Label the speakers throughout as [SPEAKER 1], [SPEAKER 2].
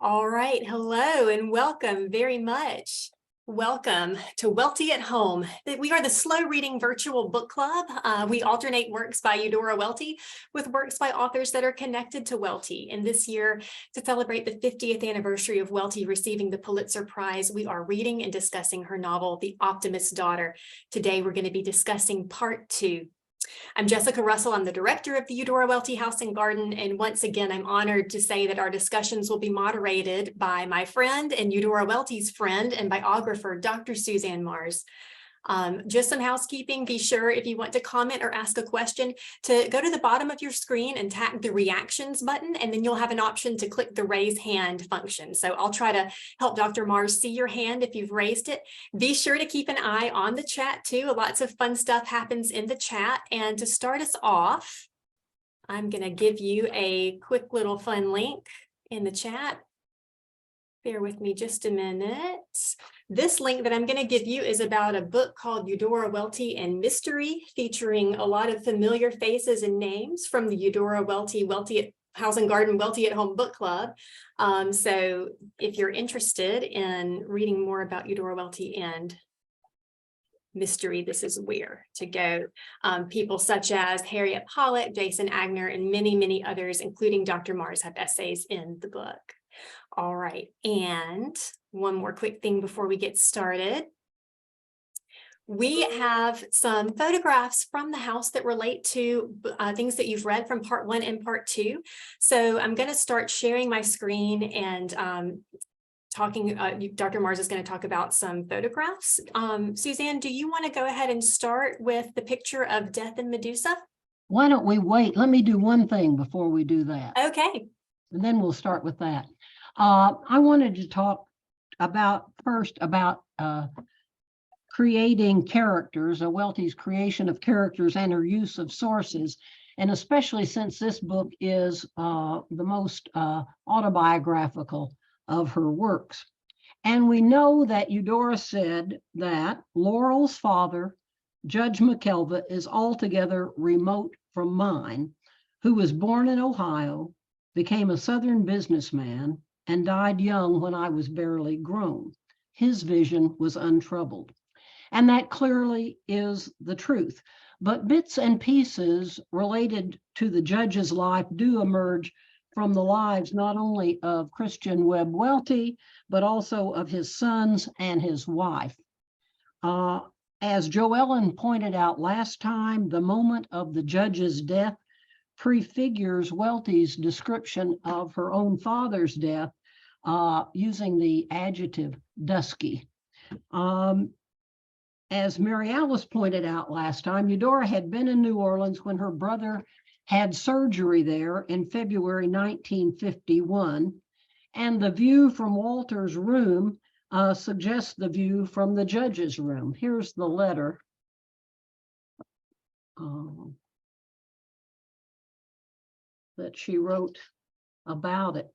[SPEAKER 1] All right. Hello and welcome very much. Welcome to Welty at Home. We are the slow reading virtual book club. We alternate works by Eudora Welty with works by authors that are connected to Welty. And this year, to celebrate the 50th anniversary of Welty receiving the Pulitzer Prize, we are reading and discussing her novel, The Optimist's Daughter. Today, we're going to be discussing part 2. I'm Jessica Russell. I'm the director of the Eudora Welty House and Garden. And once again, I'm honored to say that our discussions will be moderated by my friend and Eudora Welty's friend and biographer, Dr. Suzanne Mars. Just some housekeeping. Be sure if you want to comment or ask a question to go to the bottom of your screen and tap the reactions button, and then you'll have an option to click the raise hand function. So I'll try to help Dr. Mars see your hand if you've raised it. Be sure to keep an eye on the chat too. Lots of fun stuff happens in the chat. And to start us off, I'm going to give you a quick little fun link in the chat. Bear with me just a minute. This link that I'm going to give you is about a book called Eudora Welty and Mystery, featuring a lot of familiar faces and names from the Eudora Welty House and Garden Welty at Home book club. So if you're interested in reading more about Eudora Welty and Mystery, this is where to go. People such as Harriet Pollock, Jason Agner, and many, many others, including Dr. Mars, have essays in the book. All right, and one more quick thing before we get started. We have some photographs from the house that relate to things that you've read from part 1 and part 2. So I'm going to start sharing my screen and Dr. Mars is going to talk about some photographs. Suzanne, do you want to go ahead and start with the picture of Death and Medusa?
[SPEAKER 2] Why don't we wait? Let me do one thing before we do that.
[SPEAKER 1] Okay.
[SPEAKER 2] And then we'll start with that. I wanted to talk first about creating characters, Welty's creation of characters and her use of sources, and especially since this book is the most autobiographical of her works. And we know that Eudora said that Laurel's father, Judge McKelvey, is altogether remote from mine, who was born in Ohio, became a Southern businessman, and died young when I was barely grown. His vision was untroubled. And that clearly is the truth. But bits and pieces related to the judge's life do emerge from the lives not only of Christian Webb Welty, but also of his sons and his wife. As Joellen pointed out last time, the moment of the judge's death prefigures Welty's description of her own father's death using the adjective dusky. As Mary Alice pointed out last time, Eudora had been in New Orleans when her brother had surgery there in February 1951, and the view from Walter's room suggests the view from the judge's room. Here's the letter. That she wrote about it.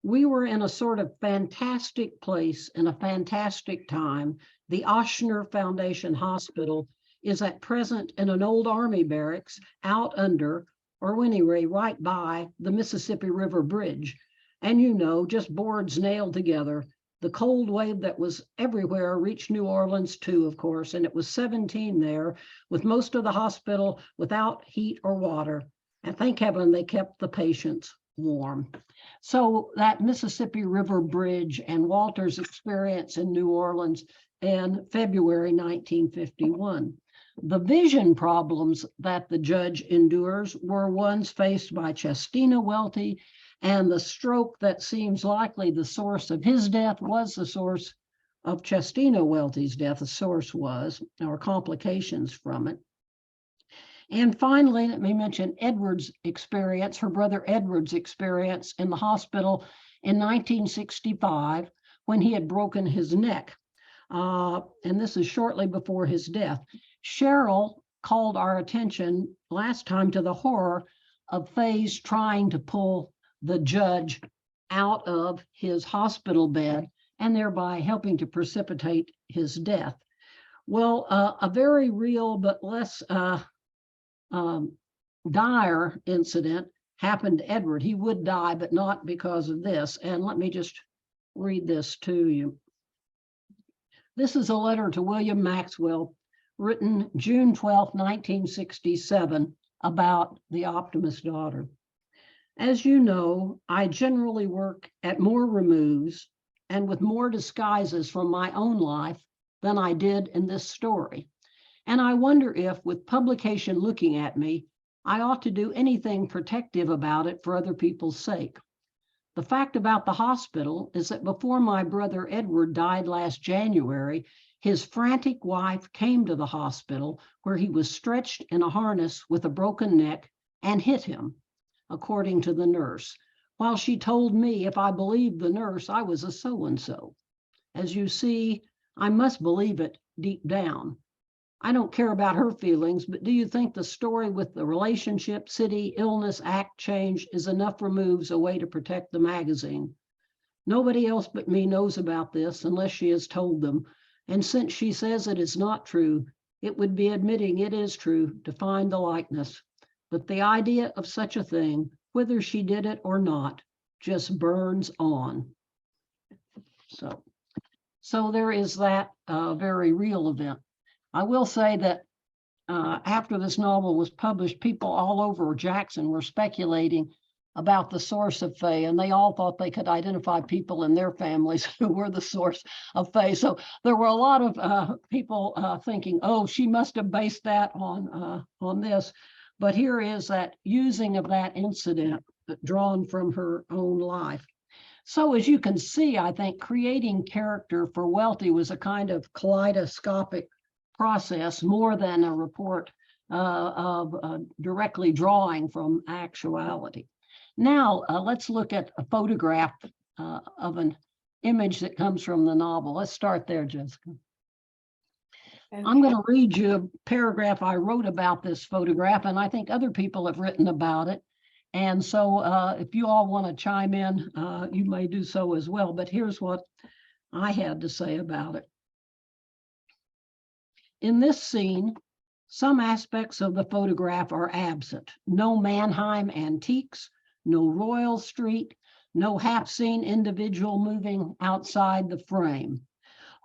[SPEAKER 2] We were in a sort of fantastic place in a fantastic time. The Oshner Foundation Hospital is at present in an old army barracks out under, or anyway, right by the Mississippi River Bridge. And you know, just boards nailed together. The cold wave that was everywhere reached New Orleans too, of course, and it was 17 there, with most of the hospital without heat or water. And thank heaven they kept the patients warm. So that Mississippi River Bridge and Walter's experience in New Orleans in February 1951. The vision problems that the judge endures were ones faced by Chestina Welty, and the stroke that seems likely the source of his death was the source of Chestina Welty's death. The source was, or complications from it. And finally, let me mention Edward's experience, her brother Edward's experience in the hospital in 1965 when he had broken his neck. And this is shortly before his death. Cheryl called our attention last time to the horror of Faye's trying to pull the judge out of his hospital bed and thereby helping to precipitate his death. Well, a very real but less dire incident happened to Edward. He would die, but not because of this. And let me just read this to you. This is a letter to William Maxwell, written June 12, 1967, about the Optimist daughter. As you know, I generally work at more removes and with more disguises from my own life than I did in this story. And I wonder if, with publication looking at me, I ought to do anything protective about it for other people's sake. The fact about the hospital is that before my brother Edward died last January, his frantic wife came to the hospital where he was stretched in a harness with a broken neck and hit him, according to the nurse, while she told me if I believed the nurse, I was a so-and-so. As you see, I must believe it deep down. I don't care about her feelings, but do you think the story with the relationship, city, illness, act change is enough removes a way to protect the magazine? Nobody else but me knows about this unless she has told them. And since she says it is not true, it would be admitting it is true to find the likeness. But the idea of such a thing, whether she did it or not, just burns on. So there is that very real event. I will say that after this novel was published, people all over Jackson were speculating about the source of Faye, and they all thought they could identify people in their families who were the source of Faye. So there were a lot of people thinking, oh, she must have based that on this. But here is that using of that incident drawn from her own life. So as you can see, I think creating character for Welty was a kind of kaleidoscopic process more than a report of directly drawing from actuality. Now, let's look at a photograph of an image that comes from the novel. Let's start there, Jessica. Okay. I'm going to read you a paragraph I wrote about this photograph, and I think other people have written about it. And so if you all want to chime in, you may do so as well. But here's what I had to say about it. In this scene, some aspects of the photograph are absent. No Mannheim antiques, no Royal Street, no half-seen individual moving outside the frame.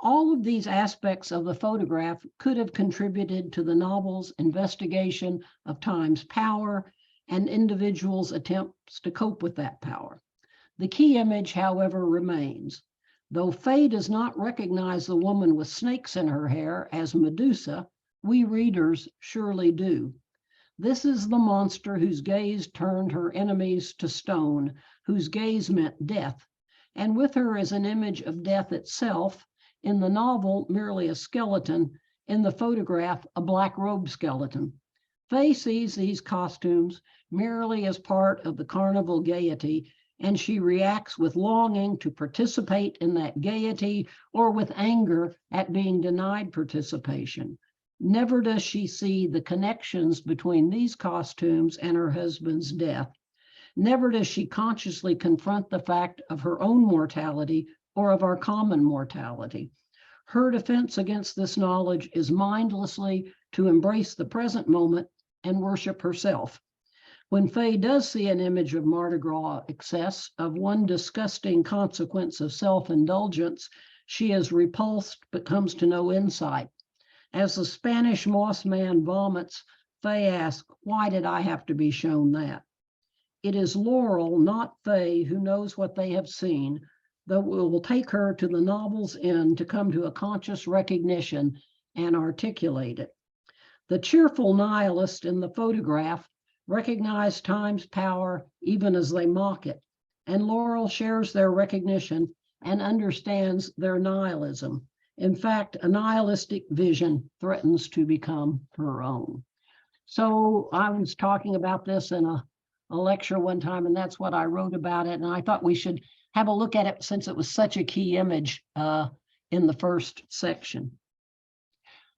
[SPEAKER 2] All of these aspects of the photograph could have contributed to the novel's investigation of time's power and individuals' attempts to cope with that power. The key image, however, remains. Though Faye does not recognize the woman with snakes in her hair as Medusa, we readers surely do. This is the monster whose gaze turned her enemies to stone, whose gaze meant death, and with her is an image of death itself, in the novel merely a skeleton, in the photograph a black robe skeleton. Faye sees these costumes merely as part of the carnival gaiety, and she reacts with longing to participate in that gaiety or with anger at being denied participation. Never does she see the connections between these costumes and her husband's death. Never does she consciously confront the fact of her own mortality or of our common mortality. Her defense against this knowledge is mindlessly to embrace the present moment and worship herself. When Faye does see an image of Mardi Gras excess, of one disgusting consequence of self-indulgence, she is repulsed but comes to no insight. As the Spanish moss man vomits, Faye asks, why did I have to be shown that? It is Laurel, not Faye, who knows what they have seen, though it will take her to the novel's end to come to a conscious recognition and articulate it. The cheerful nihilist in the photograph recognize time's power even as they mock it, and Laurel shares their recognition and understands their nihilism. In fact, a nihilistic vision threatens to become her own. So I was talking about this in a lecture one time, and that's what I wrote about it. And I thought we should have a look at it since it was such a key image in the first section.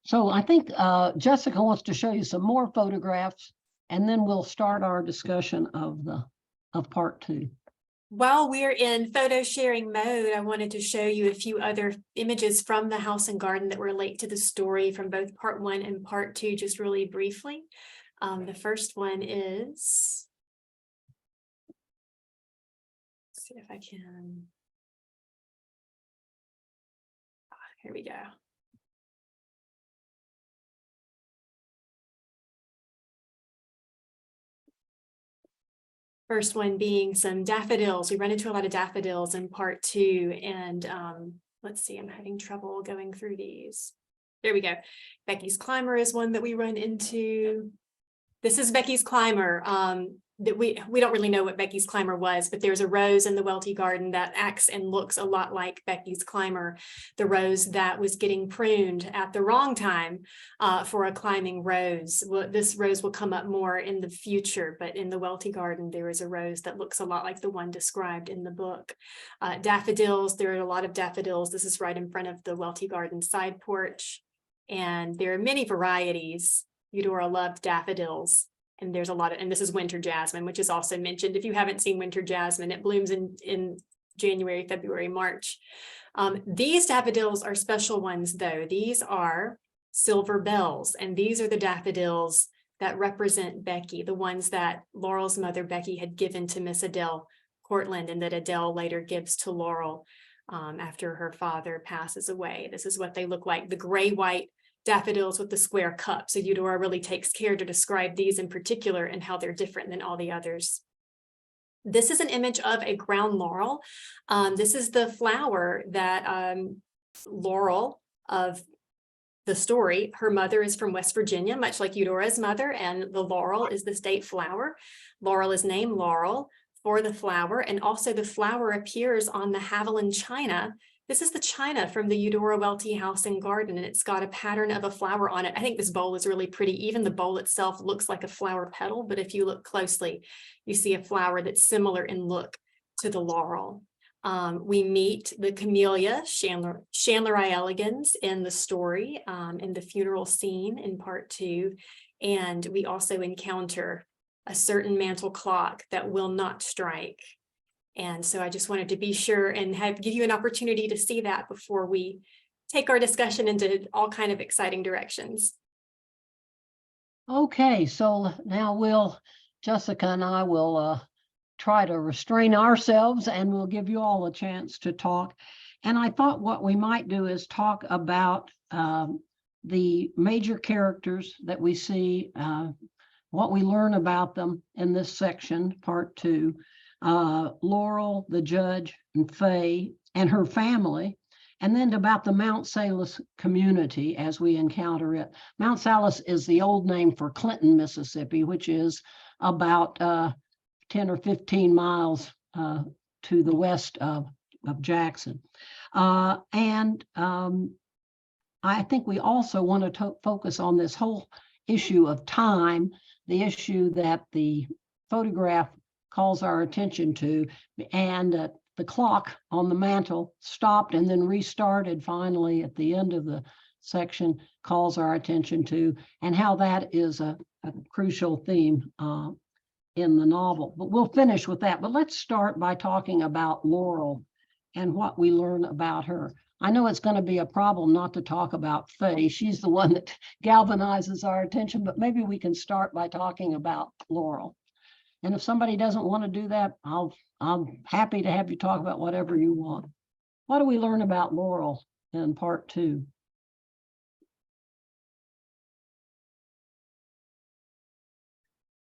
[SPEAKER 2] So I think Jessica wants to show you some more photographs, and then we'll start our discussion of part 2.
[SPEAKER 1] While we're in photo sharing mode, I wanted to show you a few other images from the house and garden that relate to the story from both part 1 and part 2, just really briefly. The first one is see if I can. Here we go. First one being some daffodils. We run into a lot of daffodils in part 2. And let's see, I'm having trouble going through these. There we go. Becky's Climber is one that we run into. This is Becky's Climber. That we don't really know what Becky's Climber was, but there's a rose in the Welty garden that acts and looks a lot like Becky's Climber, the rose that was getting pruned at the wrong time for a climbing rose. Well, this rose will come up more in the future, but in the Welty garden, there is a rose that looks a lot like the one described in the book. Daffodils, there are a lot of daffodils. This is right in front of the Welty garden side porch. And there are many varieties. Eudora loved daffodils. And there's a lot of, and this is winter jasmine, which is also mentioned. If you haven't seen winter jasmine, it blooms in January, February, March. These daffodils are special ones though. These are silver bells, and these are the daffodils that represent Becky, the ones that Laurel's mother, Becky, had given to Miss Adele Cortland, and that Adele later gives to Laurel after her father passes away. This is what they look like, the gray-white daffodils with the square cup. So Eudora really takes care to describe these in particular and how they're different than all the others. This is an image of a ground laurel. This is the flower that Laurel of the story, her mother is from West Virginia, much like Eudora's mother, and the laurel is the state flower. Laurel is named Laurel for the flower, and also the flower appears on the Haviland china. This is the china from the Eudora Welty house and garden, and it's got a pattern of a flower on it. I think this bowl is really pretty. Even the bowl itself looks like a flower petal, but if you look closely, you see a flower that's similar in look to the laurel. We meet the camellia, Chandleri elegans, in the story, in the funeral scene in part 2. And we also encounter a certain mantle clock that will not strike. And so I just wanted to be sure and give you an opportunity to see that before we take our discussion into all kind of exciting directions.
[SPEAKER 2] Okay, so now Jessica and I will try to restrain ourselves, and we'll give you all a chance to talk. And I thought what we might do is talk about the major characters that we see, what we learn about them in this section, part 2. Laurel, the judge, and Faye, and her family, and then about the Mount Salus community as we encounter it. Mount Salus is the old name for Clinton, Mississippi, which is about 10 or 15 miles to the west of Jackson. I think we also want to focus on this whole issue of time, the issue that the photograph calls our attention to, and the clock on the mantle stopped and then restarted finally at the end of the section calls our attention to, and how that is a crucial theme in the novel. But we'll finish with that. But let's start by talking about Laurel and what we learn about her. I know it's going to be a problem not to talk about Faye. She's the one that galvanizes our attention, but maybe we can start by talking about Laurel. And if somebody doesn't want to do that, I'm happy to have you talk about whatever you want. What do we learn about Laurel in part 2?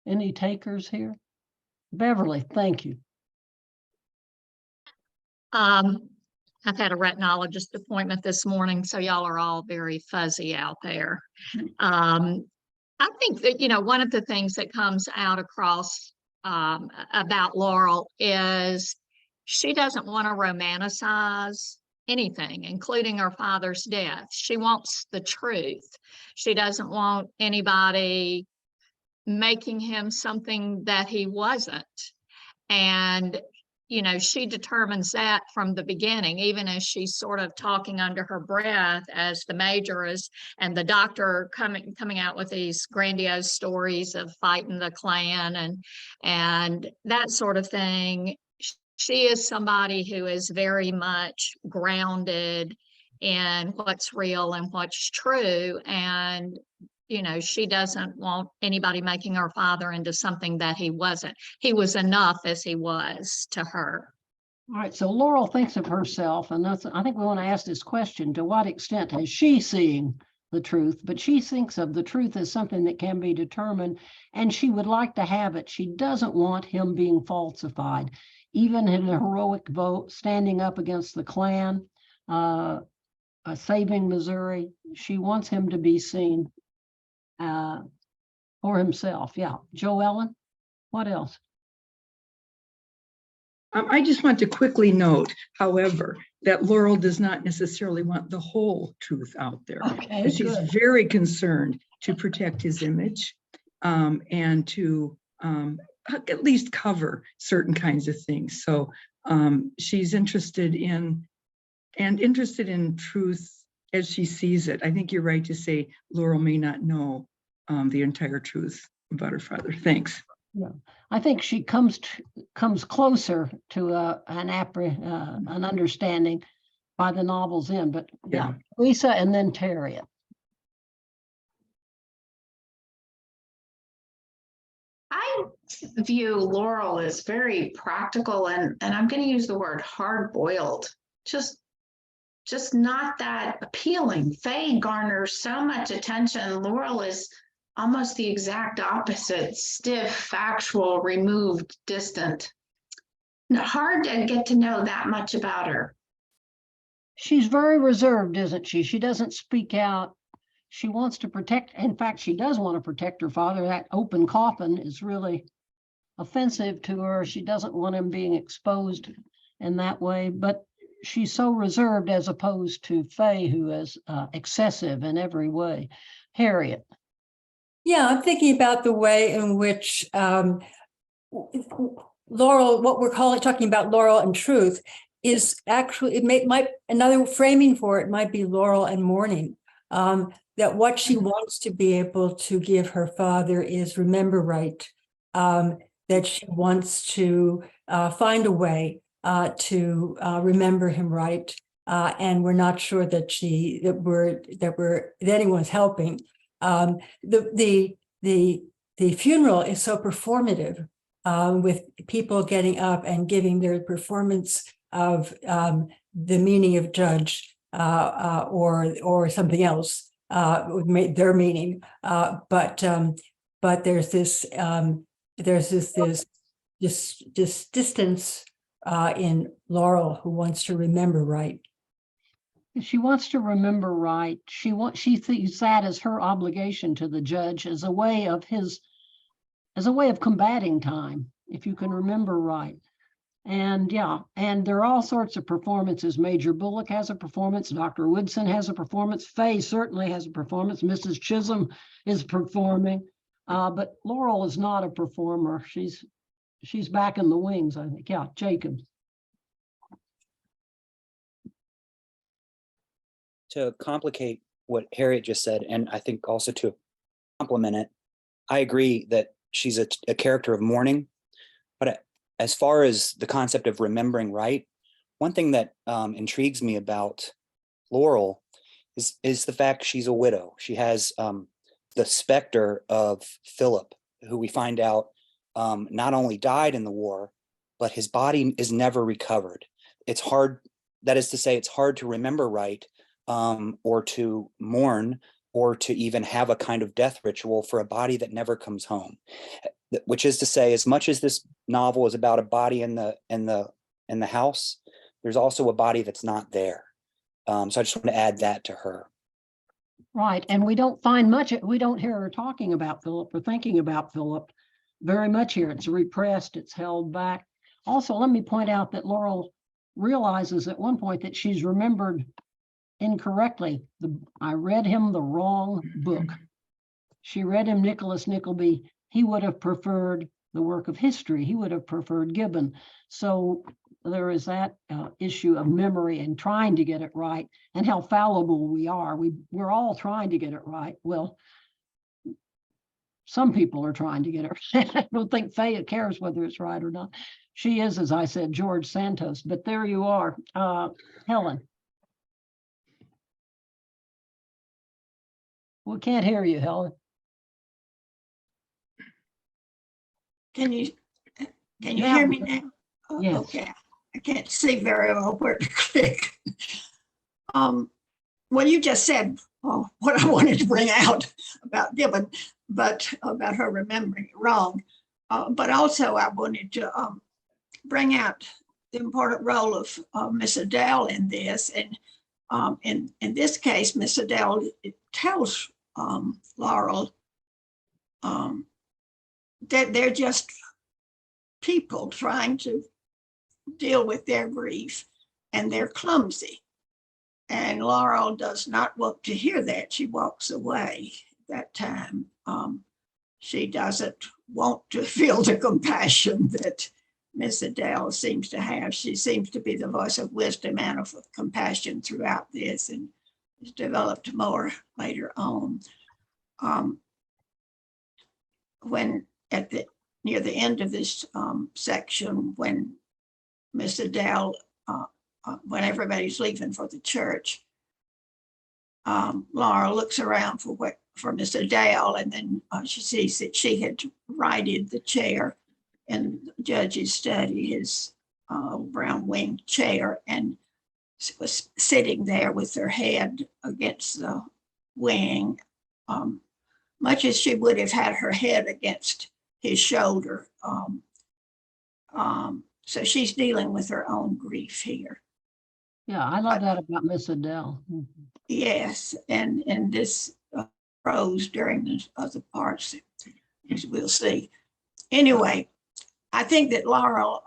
[SPEAKER 2] Any takers here? Beverly, thank you.
[SPEAKER 3] I've had a retinologist appointment this morning, so y'all are all very fuzzy out there. I think that, one of the things that comes out across about Laurel is she doesn't want to romanticize anything, including her father's death. She wants the truth. She doesn't want anybody making him something that he wasn't. And, she determines that from the beginning, even as she's sort of talking under her breath as the major is, and the doctor coming out with these grandiose stories of fighting the Klan and that sort of thing. She is somebody who is very much grounded in what's real and what's true. And she doesn't want anybody making her father into something that he wasn't. He was enough as he was to her.
[SPEAKER 2] All right, so Laurel thinks of herself, and I think we want to ask this question: to what extent has she seen the truth? But she thinks of the truth as something that can be determined, and she would like to have it. She doesn't want him being falsified, even in a heroic vote, standing up against the Klan, saving Missouri. She wants him to be seen for himself. Yeah, Joe Ellen, what else?
[SPEAKER 4] I just want to quickly note, however, that Laurel does not necessarily want the whole truth out there.
[SPEAKER 2] Okay,
[SPEAKER 4] She's
[SPEAKER 2] good.
[SPEAKER 4] very concerned to protect his image and to at least cover certain kinds of things. So she's interested in truth as she sees it. I think you're right to say Laurel may not know the entire truth about her father. Thanks.
[SPEAKER 2] Yeah, I think she comes closer to an understanding by the novel's end. But yeah, Lisa and then Terry.
[SPEAKER 5] I view Laurel as very practical and I'm going to use the word hard-boiled. Just not that appealing. Faye garners so much attention. Laurel is almost the exact opposite: stiff, factual, removed, distant. Hard to get to know that much about her.
[SPEAKER 2] She's very reserved, isn't she? She doesn't speak out. She wants to protect. In fact, she does want to protect her father. That open coffin is really offensive to her. She doesn't want him being exposed in that way, but she's so reserved as opposed to Faye, who is excessive in every way. Harriet.
[SPEAKER 6] Yeah, I'm thinking about the way in which Laurel, what we're talking about Laurel and truth, is actually, might another framing for it might be Laurel and mourning. That what she wants to be able to give her father is remember right. That she wants to find a way to remember him right. And we're not sure that anyone's helping. The funeral is so performative, with people getting up and giving their performance of the meaning of judge or something else, their meaning. But there's this distance in Laurel, who wants to remember right.
[SPEAKER 2] She wants to remember right. She sees that as her obligation to the judge, as a way of combating time, if you can remember right. And yeah, and there are all sorts of performances. Major Bullock has a performance. Dr. Woodson has a performance. Faye certainly has a performance. Mrs. Chisholm is performing, but Laurel is not a performer. She's back in the wings, I think. Yeah, Jacob.
[SPEAKER 7] To complicate what Harriet just said, and I think also to complement it, I agree that she's a character of mourning. But as far as the concept of remembering right, one thing that intrigues me about Laurel is the fact she's a widow. She has the specter of Philip, who we find out not only died in the war, but his body is never recovered. It's hard, that is to say, it's hard to remember right, or to mourn, or to even have a kind of death ritual for a body that never comes home. Which is to say, as much as this novel is about a body in the house, there's also a body that's not there. So I just want to add that to her.
[SPEAKER 2] Right, and we don't find much. We don't hear her talking about Philip or thinking about Philip very much here. It's repressed. It's held back. Also, let me point out that Laurel realizes at one point that she's remembered incorrectly. I read him the wrong book. She read him Nicholas Nickleby. He would have preferred the work of history. He would have preferred Gibbon. So there is that issue of memory and trying to get it right, and how fallible we are. We're all trying to get it right. Well, some people are trying to get it right. I don't think Faye cares whether it's right or not. She is, as I said, George Santos. But there you are, Helen. We can't hear you, Helen.
[SPEAKER 8] Can you hear me now? Oh,
[SPEAKER 2] Yes.
[SPEAKER 8] okay. I can't see very well where to click. Well, you just said what I wanted to bring out about Gibbon, but about her remembering it wrong. But also I wanted to bring out the important role of Miss Adele in this. And in this case, Miss Adele tells Laurel that they're just people trying to deal with their grief, and they're clumsy. And Laurel does not want to hear that. She walks away that time. She doesn't want to feel the compassion that Miss Adele seems to have. She seems to be the voice of wisdom and of compassion throughout this, and is developed more later on. When near the end of this section, when Miss Adele, when everybody's leaving for the church, Laura looks around for Miss Adele, and then she sees that she had righted the chair in the judge's study, his brown winged chair, and was sitting there with her head against the wing, much as she would have had her head against his shoulder. So she's dealing with her own grief here.
[SPEAKER 2] Yeah, I love that about Miss Adele.
[SPEAKER 8] Yes, and this grows during the other parts, as we'll see. Anyway, I think that Laurel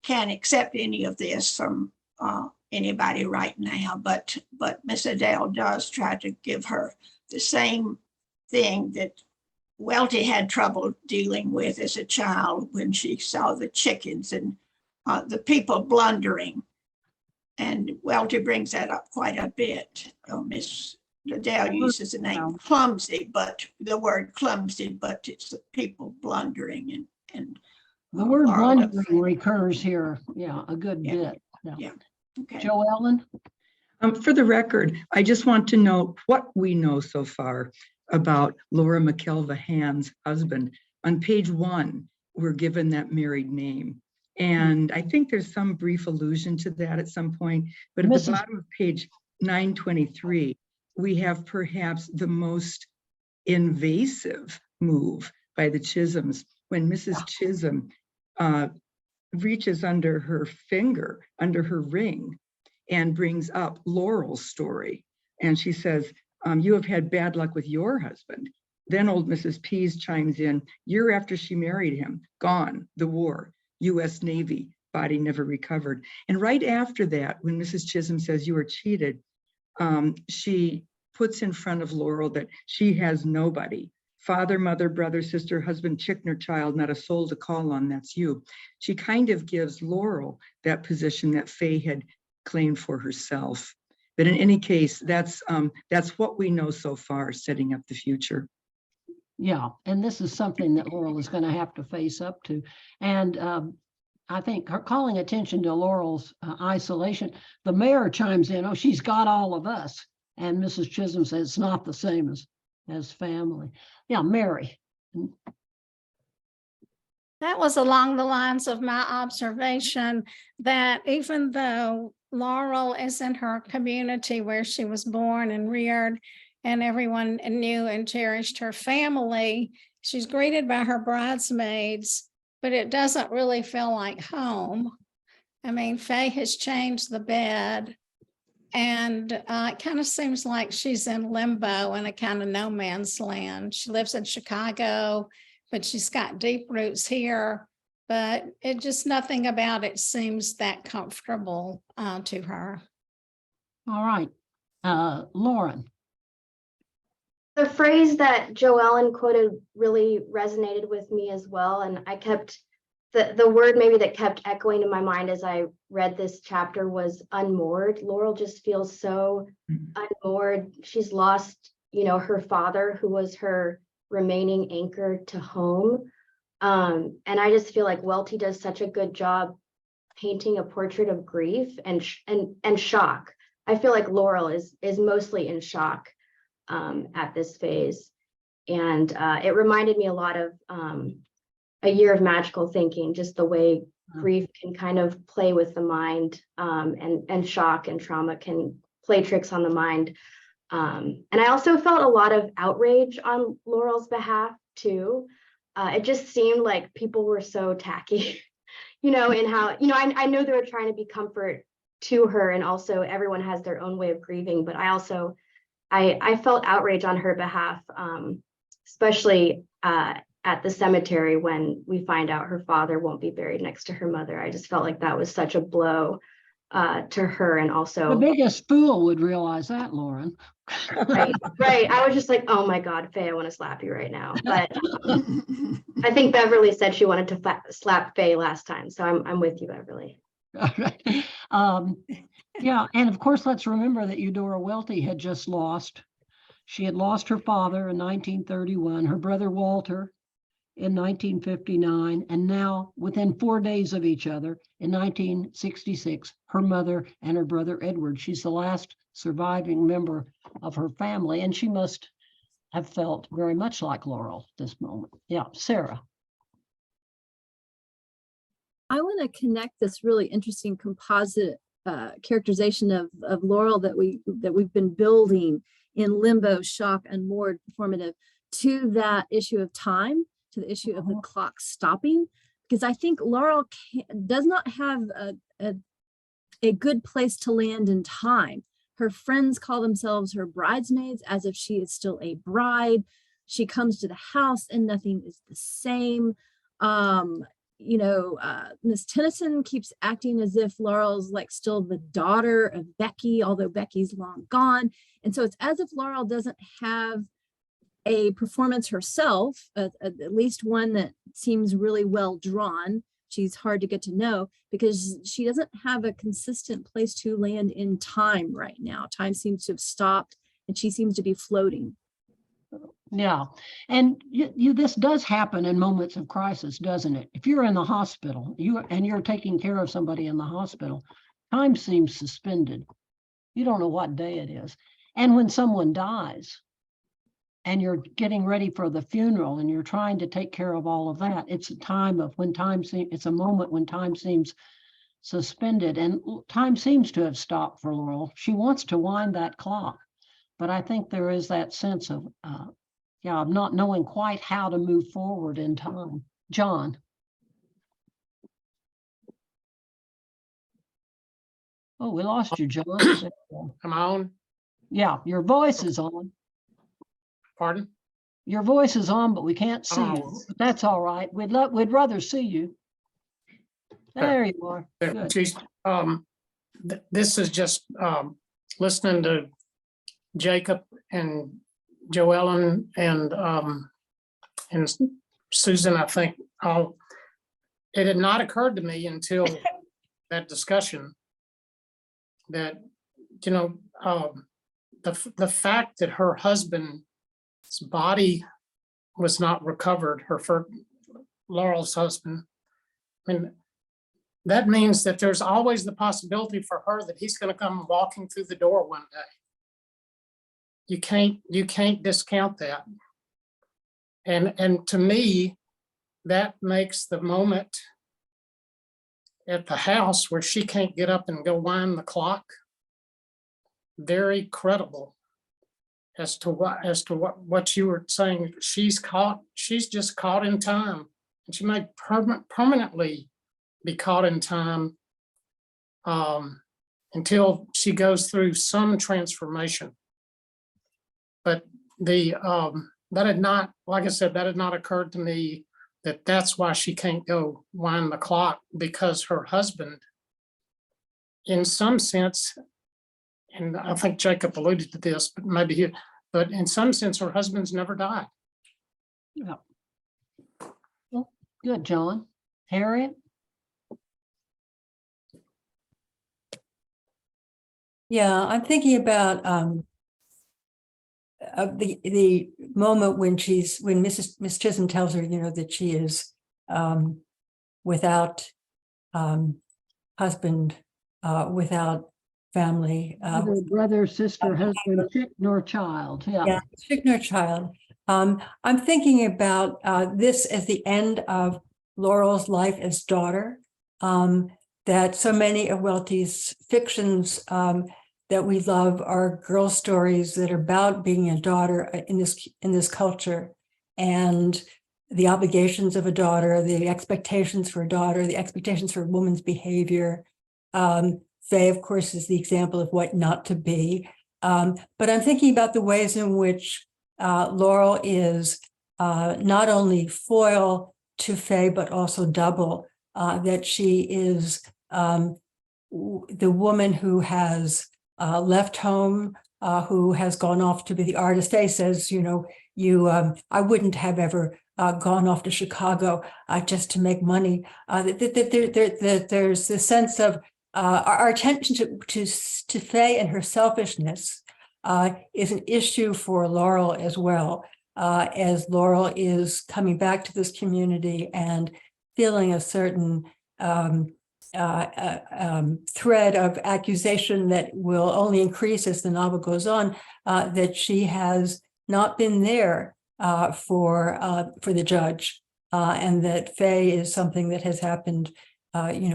[SPEAKER 8] can't accept any of this from anybody right now, but Miss Adele does try to give her the same thing that Welty had trouble dealing with as a child when she saw the chickens and the people blundering. And Welty brings that up quite a bit. Miss Adele uses the name clumsy, but the word clumsy, but it's the people blundering and
[SPEAKER 2] the word blundering recurs here. Yeah, a good bit.
[SPEAKER 8] Yeah. Okay.
[SPEAKER 2] Jo Ellen?
[SPEAKER 4] For the record, I just want to know what we know so far about Laura McKelvey-Hand's husband. On page 1, we're given that married name. And I think there's some brief allusion to that at some point, but at the bottom of page 923, we have perhaps the most invasive move by the Chisholms when Mrs. Chisholm reaches under her finger, under her ring, and brings up Laurel's story. And she says, you have had bad luck with your husband. Then old Mrs. Pease chimes in, year after she married him, gone, the war, US Navy, body never recovered. And right after that, when Mrs. Chisholm says you were cheated, she puts in front of Laurel that she has nobody. Father, mother, brother, sister, husband, chicken or child, not a soul to call on, that's you. She kind of gives Laurel that position that Faye had claimed for herself. But in any case, that's what we know so far, setting up the future.
[SPEAKER 2] Yeah, and this is something that Laurel is going to have to face up to. And I think her calling attention to Laurel's isolation, the mayor chimes in, oh, she's got all of us. And Mrs. Chisholm says it's not the same as family. Yeah, Mary.
[SPEAKER 9] That was along the lines of my observation that even though Laurel is in her community where she was born and reared, and everyone knew and cherished her family, she's greeted by her bridesmaids, but it doesn't really feel like home. I mean, Faye has changed the bed, and it kind of seems like she's in limbo in a kind of no man's land. She lives in Chicago, but she's got deep roots here, but it just nothing about it seems that comfortable to her.
[SPEAKER 2] All right, Lauren.
[SPEAKER 10] The phrase that Jo Ellen quoted really resonated with me as well. And I kept, the word maybe that kept echoing in my mind as I read this chapter was unmoored. Laurel just feels so unmoored. She's lost, her father, who was her remaining anchor to home. And I just feel like Welty does such a good job painting a portrait of grief and shock. I feel like Laurel is mostly in shock at this phase. And it reminded me a lot of A Year of Magical Thinking, just the way grief can kind of play with the mind, and shock and trauma can play tricks on the mind. And I also felt a lot of outrage on Laurel's behalf too. It just seemed like people were so tacky, in how, I know they were trying to be comfort to her, and also everyone has their own way of grieving, but I felt outrage on her behalf, especially at the cemetery when we find out her father won't be buried next to her mother. I just felt like that was such a blow to her, and
[SPEAKER 2] The
[SPEAKER 10] also
[SPEAKER 2] biggest fool would realize that, Lauren.
[SPEAKER 10] right. I was just like, oh my God, Faye, I want to slap you right now. But I think Beverly said she wanted to slap Faye last time, so I'm with you, Beverly.
[SPEAKER 2] Yeah, and of course, let's remember that Eudora Welty had just lost. She had lost her father in 1931, her brother Walter in 1959, and now within 4 days of each other in 1966, her mother and her brother Edward. She's the last surviving member of her family, and she must have felt very much like Laurel at this moment. Yeah, Sarah.
[SPEAKER 11] I want to connect this really interesting composite characterization of Laurel that we've been building in limbo, shock, unmoored, performative, to that issue of time, to the issue of the clock stopping, because I think Laurel does not have a good place to land in time. Her friends call themselves her bridesmaids as if she is still a bride. She comes to the house and nothing is the same. Miss Tennyson keeps acting as if Laurel's like still the daughter of Becky, although Becky's long gone. And so it's as if Laurel doesn't have a performance herself, at least one that seems really well drawn. She's hard to get to know because she doesn't have a consistent place to land in time right now. Time seems to have stopped and she seems to be floating.
[SPEAKER 2] Yeah, and this does happen in moments of crisis, doesn't it? If you're in the hospital, you're taking care of somebody in the hospital, time seems suspended. You don't know what day it is. And when someone dies and you're getting ready for the funeral and you're trying to take care of all of that, it's a time of when it's a moment when time seems suspended, and time seems to have stopped for Laurel. She wants to wind that clock, but I think there is that sense of of not knowing quite how to move forward in time. John. Oh, we lost you, John.
[SPEAKER 12] Am I on?
[SPEAKER 2] Yeah, your voice is on.
[SPEAKER 12] Pardon?
[SPEAKER 2] Your voice is on, but we can't see you. But that's all right. We'd rather see you. There you are. Good.
[SPEAKER 12] Geez, this is just listening to Jacob and Joellen and Susan. I think it had not occurred to me until that discussion that the fact that her husband's body was not recovered, Laurel's husband, I mean, that means that there's always the possibility for her that he's going to come walking through the door one day. You can't discount that. And to me, that makes the moment at the house where she can't get up and go wind the clock very credible as to what you were saying. She's just caught in time, and she might permanently be caught in time until she goes through some transformation. But that had not, like I said, that had not occurred to me that's why she can't go wind the clock, because her husband, in some sense, and I think Jacob alluded to this, but in some sense, her husband's never died.
[SPEAKER 2] Yeah. Well, good, John. Harriet?
[SPEAKER 6] Yeah, I'm thinking about the moment when Miss Chisholm tells her, that she is without husband, without family,
[SPEAKER 2] brother, sister, husband, chick nor child.
[SPEAKER 6] Yeah, chick nor child. I'm thinking about this as the end of Laurel's life as daughter. that so many of Welty's fictions that we love are girl stories that are about being a daughter in this culture, and the obligations of a daughter, the expectations for a daughter, the expectations for a woman's behavior. Faye, of course, is the example of what not to be. But I'm thinking about the ways in which Laurel is not only foil to Faye, but also double, that she is the woman who has left home, who has gone off to be the artist. Faye says, I wouldn't have ever gone off to Chicago just to make money. There's this sense of our attention to Faye and her selfishness is an issue for Laurel as well, as Laurel is coming back to this community and feeling a certain thread of accusation that will only increase as the novel goes on, that she has not been there for the judge, and that Faye is something that has happened,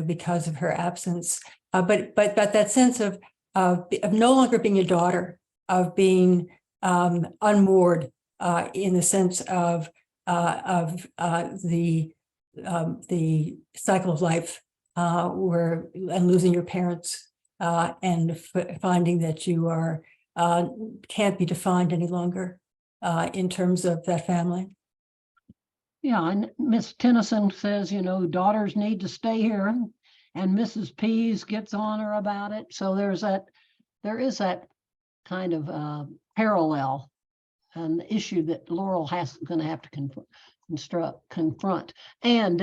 [SPEAKER 6] because of her absence. But that sense of no longer being a daughter, of being unmoored in the sense of the cycle of life, and losing your parents, and finding that you are can't be defined any longer in terms of that family.
[SPEAKER 2] Yeah, and Miss Tennyson says, daughters need to stay here, and Mrs. Pease gets on her about it. So there is that kind of parallel, an issue that Laurel going to have to confront. And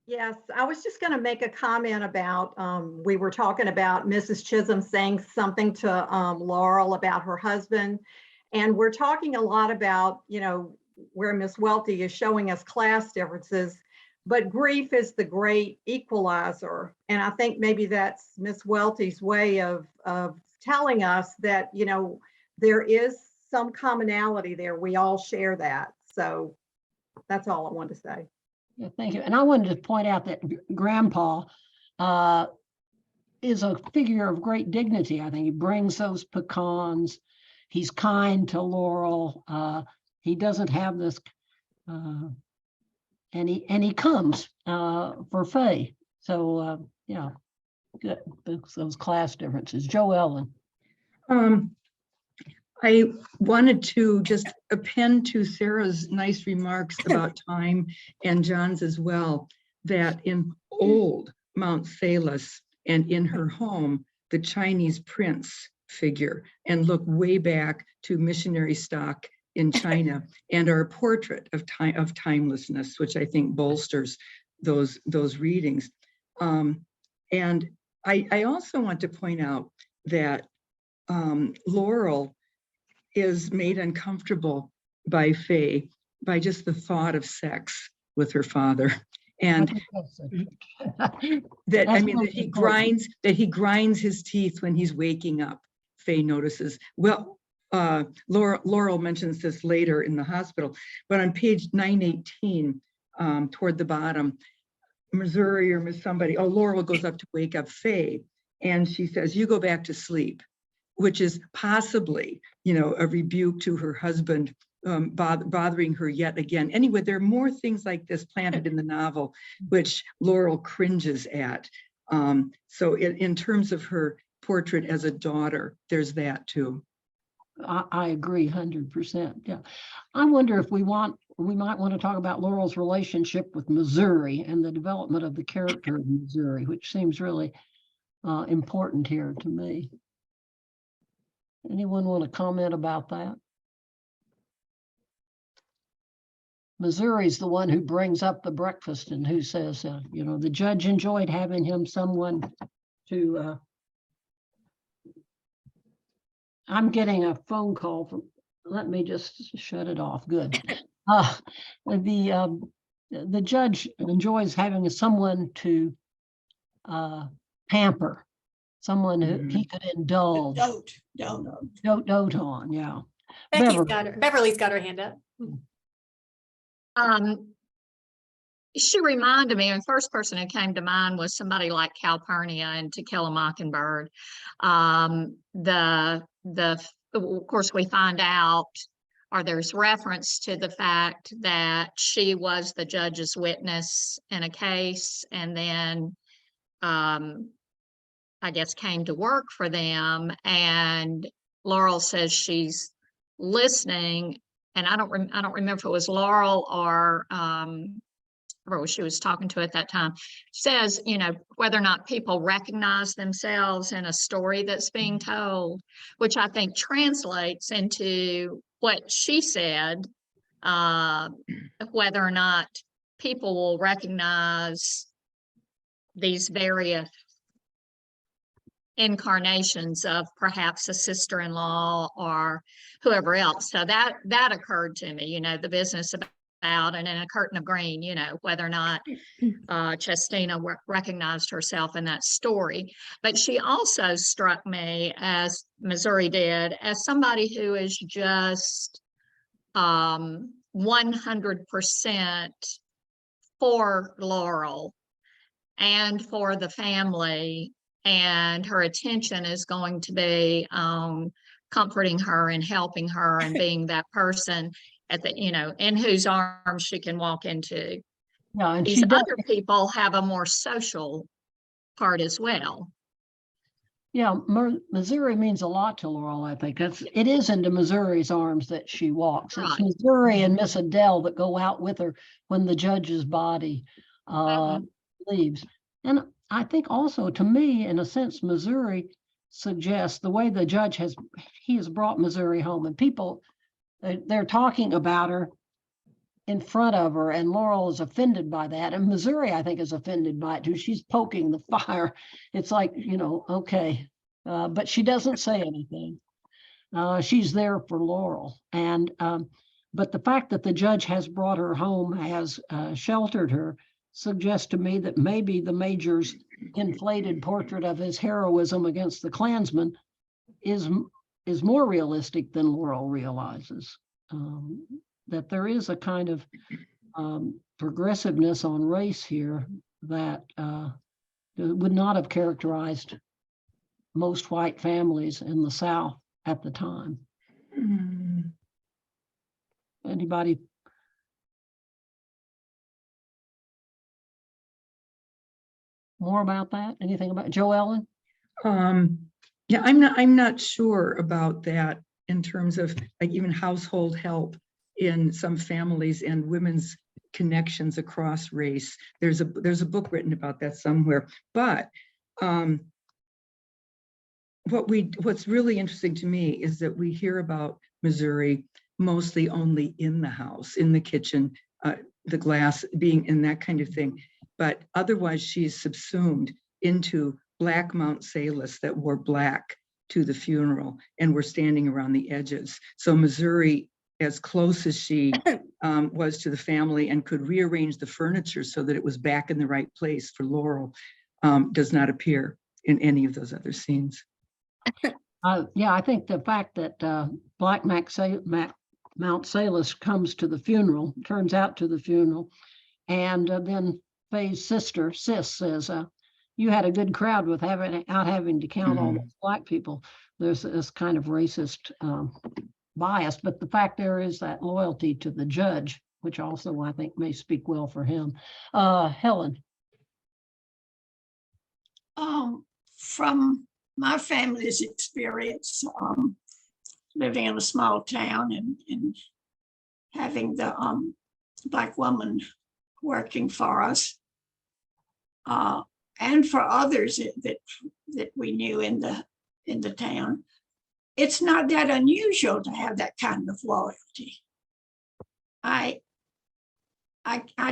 [SPEAKER 13] Yes, I was just going to make a comment about, we were talking about Mrs. Chisholm saying something to Laurel about her husband. And we're talking a lot about, where Miss Welty is showing us class differences, but grief is the great equalizer. And I think maybe that's Miss Welty's way of telling us that, there is some commonality there. We all share that. So that's all I wanted to say.
[SPEAKER 2] yeah, thank you. And I wanted to point out that Grandpa is a figure of great dignity. I think he brings those pecans. He's kind to Laurel. He doesn't have this, and he comes for Faye. So yeah, good. Those class differences. Joe Ellen.
[SPEAKER 4] I wanted to just append to Sarah's nice remarks about time, and John's as well, that in old Mount Salus and in her home, the Chinese prince figure, and look way back to missionary stock in China, and our portrait of timelessness, which I think bolsters those readings. And I also want to point out that Laurel is made uncomfortable by Faye by just the thought of sex with her father. And that he grinds his teeth when he's waking up, Faye notices. Well, Laurel mentions this later in the hospital, but on page 918, toward the bottom, Missouri or Miss somebody, Laurel goes up to wake up Faye, and she says, "You go back to sleep," which is possibly, a rebuke to her husband bothering her yet again. Anyway, there are more things like this planted in the novel, which Laurel cringes at. So in terms of her portrait as a daughter, there's that too.
[SPEAKER 2] I agree 100%. Yeah. I wonder if we might want to talk about Laurel's relationship with Missouri and the development of the character of Missouri, which seems really important here to me. Anyone want to comment about that? Missouri's the one who brings up the breakfast and who says, the judge enjoyed having him someone to, I'm getting a phone call from, let me just shut it off. Good. The judge enjoys having someone to pamper, someone who he could indulge. Dote on, yeah.
[SPEAKER 1] Beverly's got her hand up.
[SPEAKER 3] she reminded me, and the first person who came to mind was somebody like Calpurnia in To Kill a Mockingbird. Of course, we find out, or there's reference to the fact that she was the judge's witness in a case, and then I guess came to work for them. And Laurel says she's listening, and I don't remember if it was Laurel or who she was talking to at that time, says, you know, whether or not people recognize themselves in a story that's being told, which I think translates into what she said, whether or not people will recognize these various incarnations of perhaps a sister-in-law or whoever else. So that occurred to me, you know, the business about and in A Curtain of Green, you know, whether or not Chestina recognized herself in that story. But she also struck me, as Missouri did, as somebody who is just 100% for Laurel and for the family, and her attention is going to be comforting her and helping her and being that person at the, you know, in whose arms she can walk into.
[SPEAKER 2] Yeah, and
[SPEAKER 3] These other people have a more social part as well.
[SPEAKER 2] Yeah, Missouri means a lot to Laurel, I think. It is into Missouri's arms that she walks. It's
[SPEAKER 3] Right.
[SPEAKER 2] Missouri and Miss Adele that go out with her when the judge's body leaves. And I think also, to me, in a sense, Missouri suggests the way the judge has brought Missouri home, and people, they're talking about her in front of her, and Laurel is offended by that. And Missouri, I think, is offended by it too. She's poking the fire. It's like, you know, okay, but she doesn't say anything. She's there for Laurel. And but the fact that the judge has brought her home, has sheltered her, suggests to me that maybe the major's inflated portrait of his heroism against the Klansmen is more realistic than Laurel realizes. That there is a kind of progressiveness on race here that would not have characterized most white families in the South at the time. Anybody? More about that? Anything about Joe Ellen?
[SPEAKER 4] Yeah, I'm not sure about that in terms of like even household help in some families and women's connections across race. There's a book written about that somewhere. But what's really interesting to me is that we hear about Missouri mostly only in the house, in the kitchen, the glass being in that kind of thing. But otherwise, she's subsumed into Black Mount Salists that wore black to the funeral and were standing around the edges. So Missouri, as close as she was to the family and could rearrange the furniture so that it was back in the right place for Laurel, does not appear in any of those other scenes.
[SPEAKER 2] Yeah, I think the fact that Black Mount Salist comes to the funeral, turns out to the funeral, and then Faye's sister, Sis, says, you had a good crowd with having to count all those Black people. There's this kind of racist bias, but the fact there is that loyalty to the judge, which also I think may speak well for him. Helen.
[SPEAKER 8] From my family's experience, living in a small town and having the Black woman working for us, and for others that we knew in the town, it's not that unusual to have that kind of loyalty. I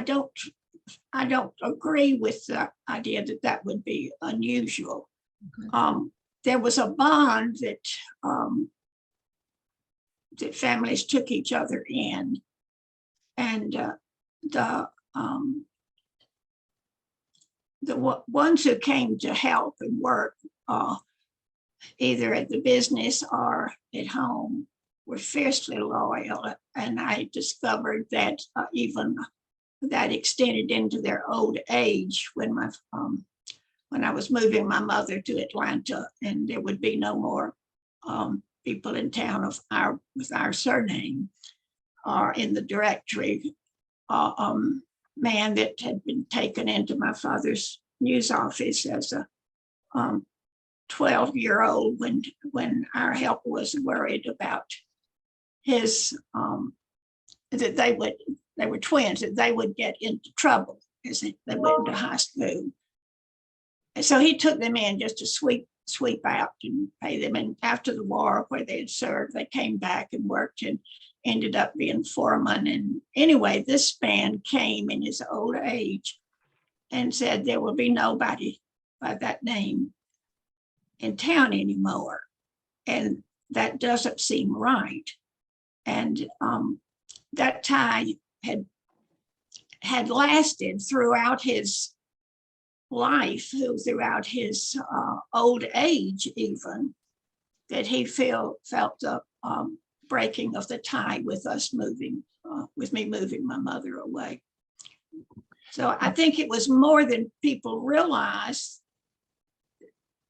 [SPEAKER 8] don't agree with the idea that would be unusual. Okay. There was a bond that that families took each other in, and the ones who came to help and work, either at the business or at home, were fiercely loyal. And I discovered that even that extended into their old age when when I was moving my mother to Atlanta, and there would be no more people in town with our surname or in the directory. Man that had been taken into my father's news office as a 12-year-old when our helper was worried about his that they were twins, that they would get into trouble as they went into high school. And so he took them in just to sweep out and pay them. And after the war, where they had served, they came back and worked and ended up being foreman. And anyway, this man came in his old age and said there will be nobody by that name in town anymore. And that doesn't seem right. And that tie had lasted throughout his life, throughout his old age even, that he felt the breaking of the tie with us moving, with me moving my mother away. So I think it was more than people realized,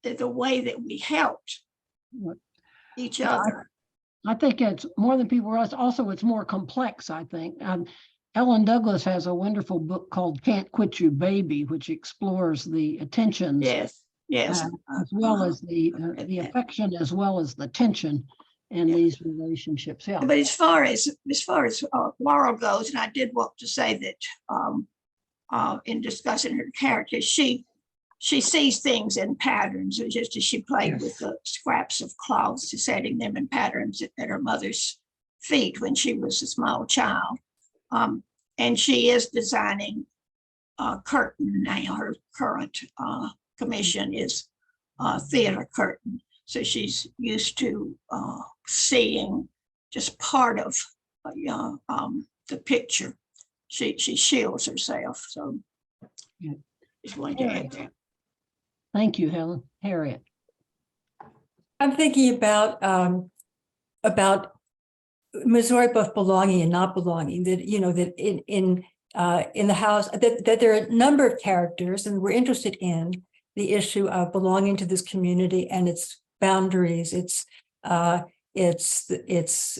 [SPEAKER 8] that the way that we helped each other.
[SPEAKER 2] I think it's more than people realize. Also, it's more complex, I think. Ellen Douglas has a wonderful book called Can't Quit You Baby, which explores the attentions.
[SPEAKER 8] Yes.
[SPEAKER 2] As well as the affection, as well as the tension in these relationships. Yeah.
[SPEAKER 8] But as far as Laurel goes, and I did want to say that in discussing her character, she sees things in patterns, just as she played with the scraps of cloths, setting them in patterns at her mother's feet when she was a small child. And she is designing a curtain now. Her current commission is theater curtain. So she's used to seeing just part of the picture. She shields herself. So just wanted to add that.
[SPEAKER 2] Thank you, Helen. Harriet.
[SPEAKER 6] I'm thinking about Missouri both belonging and not belonging, that, that in the house, that there are a number of characters, and we're interested in the issue of belonging to this community and its boundaries, its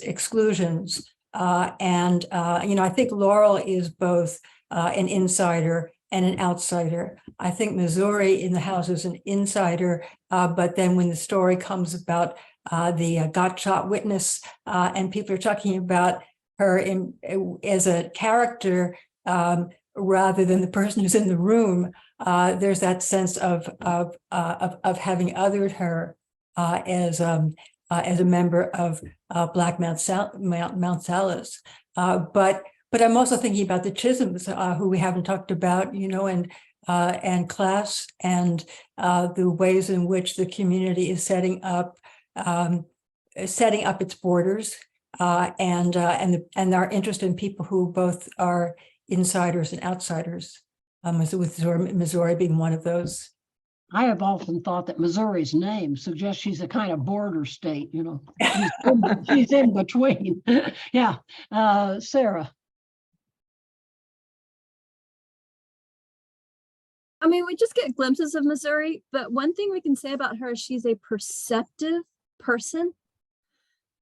[SPEAKER 6] exclusions. I think Laurel is both an insider and an outsider. I think Missouri in the house is an insider, but then when the story comes about the gotshot witness, and people are talking about her as a character rather than the person who's in the room, there's that sense of having othered her as a member of Black Mount Salis. But I'm also thinking about the Chisholms, who we haven't talked about, and class, and the ways in which the community is setting up its borders, and our interest in people who both are insiders and outsiders, with Missouri being one of those.
[SPEAKER 2] I have often thought that Missouri's name suggests she's a kind of border state, she's in between. Yeah. Sarah.
[SPEAKER 11] I mean, we just get glimpses of Missouri, but one thing we can say about her is she's a perceptive person.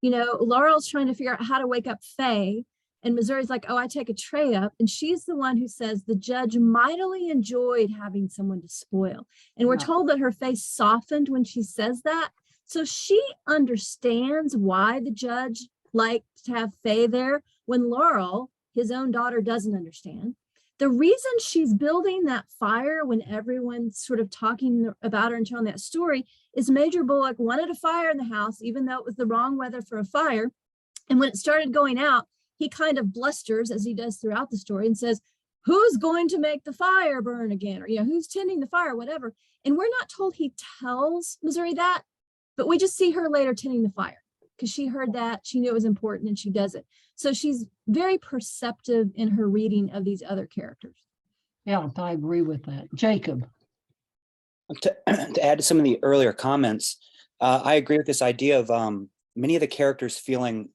[SPEAKER 11] Laurel's trying to figure out how to wake up Faye, and Missouri's like, oh, I take a tray up. And she's the one who says the judge mightily enjoyed having someone to spoil. And we're told that her face softened when she says that. So she understands why the judge liked to have Faye there, when Laurel, his own daughter, doesn't understand. The reason she's building that fire when everyone's sort of talking about her and telling that story is Major Bullock wanted a fire in the house, even though it was the wrong weather for a fire. And when it started going out, he kind of blusters, as he does throughout the story, and says, who's going to make the fire burn again? Or, who's tending the fire, whatever. And we're not told he tells Missouri that, but we just see her later tending the fire because she heard that, she knew it was important, and she does it. So she's very perceptive in her reading of these other characters.
[SPEAKER 2] Yeah, I agree with that. Jacob.
[SPEAKER 7] To add to some of the earlier comments, I agree with this idea of many of the characters feeling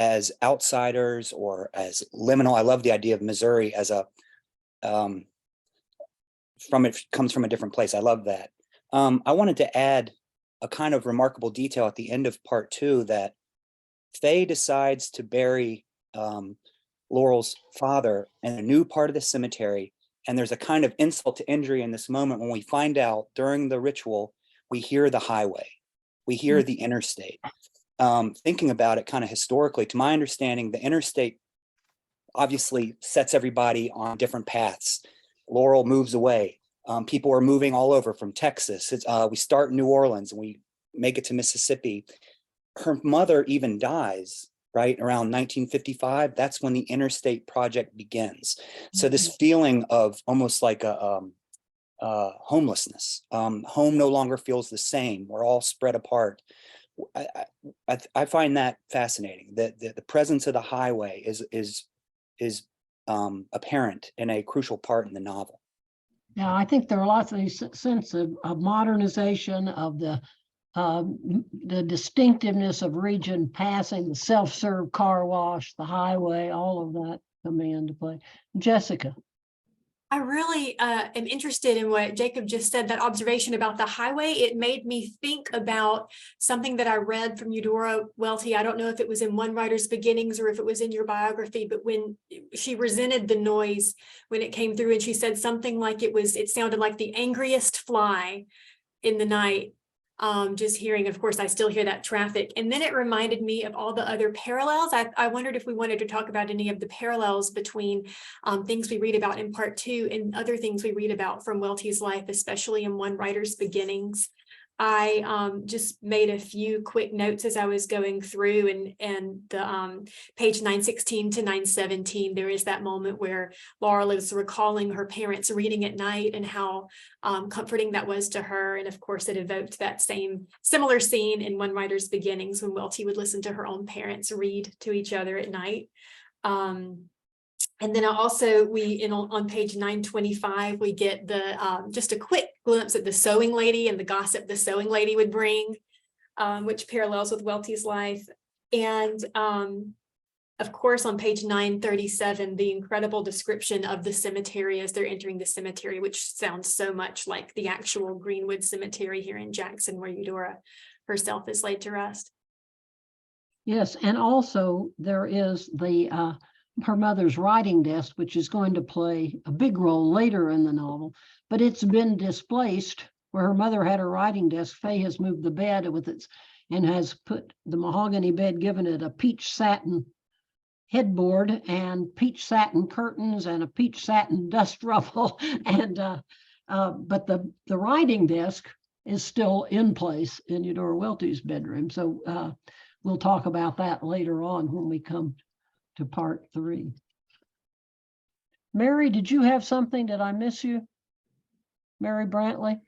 [SPEAKER 7] as outsiders or as liminal. I love the idea of Missouri as a, comes from a different place. I love that. I wanted to add a kind of remarkable detail at the end of part 2 that Faye decides to bury Laurel's father in a new part of the cemetery. And there's a kind of insult to injury in this moment when we find out during the ritual, we hear the highway, we hear the interstate. Thinking about it kind of historically, to my understanding, the interstate obviously sets everybody on different paths. Laurel moves away. People are moving all over from Texas. We start in New Orleans and we make it to Mississippi. Her mother even dies, right, around 1955. That's when the interstate project begins. So this feeling of almost like a homelessness. Home no longer feels the same. We're all spread apart. I find that fascinating. That the presence of the highway is apparent in a crucial part in the novel.
[SPEAKER 2] Yeah, I think there are lots of these sense of modernization of the distinctiveness of region passing, the self-serve car wash, the highway, all of that come into play. Jessica.
[SPEAKER 1] I really am interested in what Jacob just said, that observation about the highway. It made me think about something that I read from Eudora Welty. I don't know if it was in One Writer's Beginnings or if it was in your biography, but when she resented the noise when it came through, and she said something like it sounded like the angriest fly in the night. Just hearing, of course, I still hear that traffic. And then it reminded me of all the other parallels. I wondered if we wanted to talk about any of the parallels between things we read about in part 2 and other things we read about from Welty's life, especially in One Writer's Beginnings. I just made a few quick notes as I was going through, and the page 916 to 917, there is that moment where Laurel is recalling her parents reading at night and how comforting that was to her. And of course, it evoked that similar scene in One Writer's Beginnings when Welty would listen to her own parents read to each other at night. And then also on page 925, we get the just a quick glimpse at the sewing lady and the gossip the sewing lady would bring, which parallels with Welty's life. And of course, on page 937, the incredible description of the cemetery as they're entering the cemetery, which sounds so much like the actual Greenwood Cemetery here in Jackson, where Eudora herself is laid to rest.
[SPEAKER 2] Yes, and also there is the her mother's writing desk, which is going to play a big role later in the novel, but it's been displaced where her mother had her writing desk. Faye has moved the bed with its and has put the mahogany bed, given it a peach satin headboard and peach satin curtains and a peach satin dust ruffle. And but the writing desk is still in place in Eudora Welty's bedroom. So we'll talk about that later on when we come to part 3. Mary, did you have something? Did I miss you? Mary Brantley?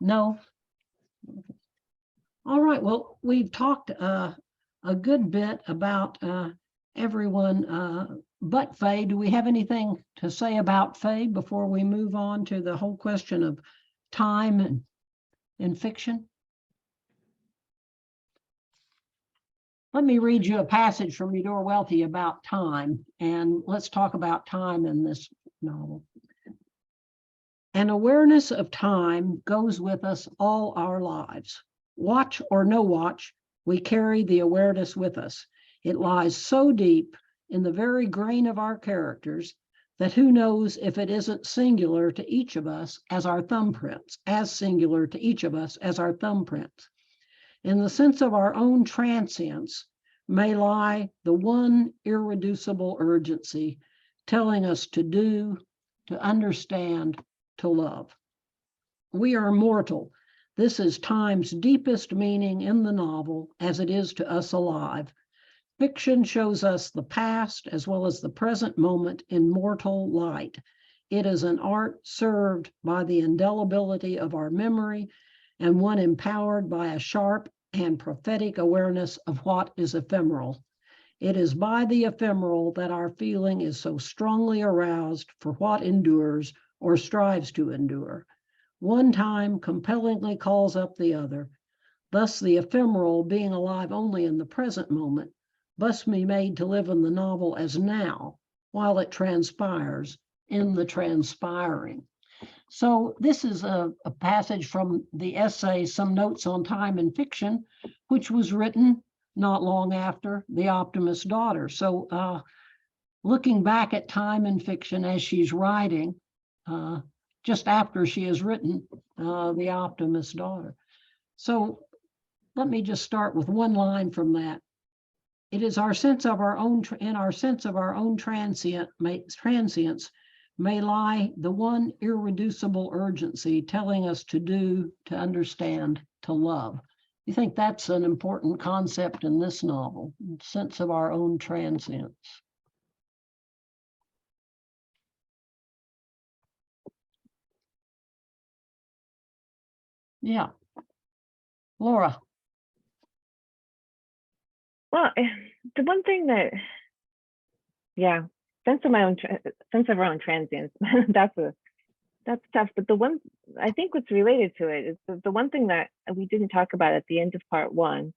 [SPEAKER 2] No? All right, well, we've talked a good bit about everyone but Faye. Do we have anything to say about Faye before we move on to the whole question of time and fiction? Let me read you a passage from Eudora Welty about time, and let's talk about time in this novel. An awareness of time goes with us all our lives. Watch or no watch, we carry the awareness with us. It lies so deep in the very grain of our characters that who knows if it isn't singular to each of us as our thumbprints, as singular to each of us as our thumbprints. In the sense of our own transience may lie the one irreducible urgency telling us to do, to understand, to love. We are mortal. This is time's deepest meaning in the novel, as it is to us alive. Fiction shows us the past as well as the present moment in mortal light. It is an art served by the indelibility of our memory and one empowered by a sharp and prophetic awareness of what is ephemeral. It is by the ephemeral that our feeling is so strongly aroused for what endures or strives to endure. One time compellingly calls up the other. Thus, the ephemeral, being alive only in the present moment, must be made to live in the novel as now, while it transpires in the transpiring. So this is a passage from the essay, Some Notes on Time and Fiction, which was written not long after The Optimist's Daughter. So looking back at time and fiction as she's writing, just after she has written The Optimist's Daughter. So let me just start with one line from that. It is our sense of our own, in our sense of our own transience may lie the one irreducible urgency telling us to do, to understand, to love. You think that's an important concept in this novel, sense of our own transience? Yeah. Laura.
[SPEAKER 14] Well, the one thing that, yeah, sense of our own transience. that's tough. But the one I think what's related to it is the one thing that we didn't talk about at the end of part one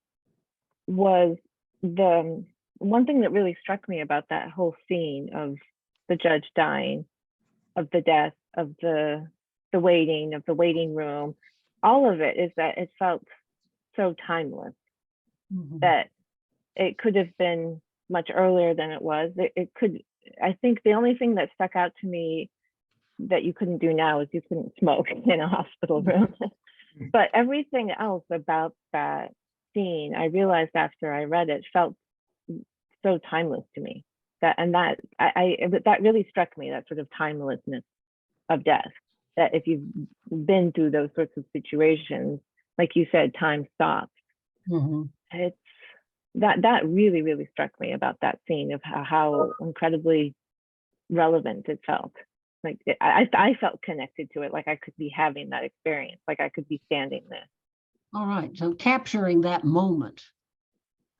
[SPEAKER 14] was the one thing that really struck me about that whole scene of the judge dying, of the death, of the waiting, of the waiting room. All of it is that it felt so timeless that it could have been much earlier than it was. It could, I think the only thing that stuck out to me that you couldn't do now is you couldn't smoke in a hospital room. But everything else about that scene, I realized after I read it, felt so timeless to me. That really struck me, that sort of timelessness of death. That if you've been through those sorts of situations, like you said, time stops. It's that really, really struck me about that scene of how incredibly relevant it felt. Like I felt connected to it, like I could be having that experience, like I could be standing there.
[SPEAKER 2] All right, so capturing that moment.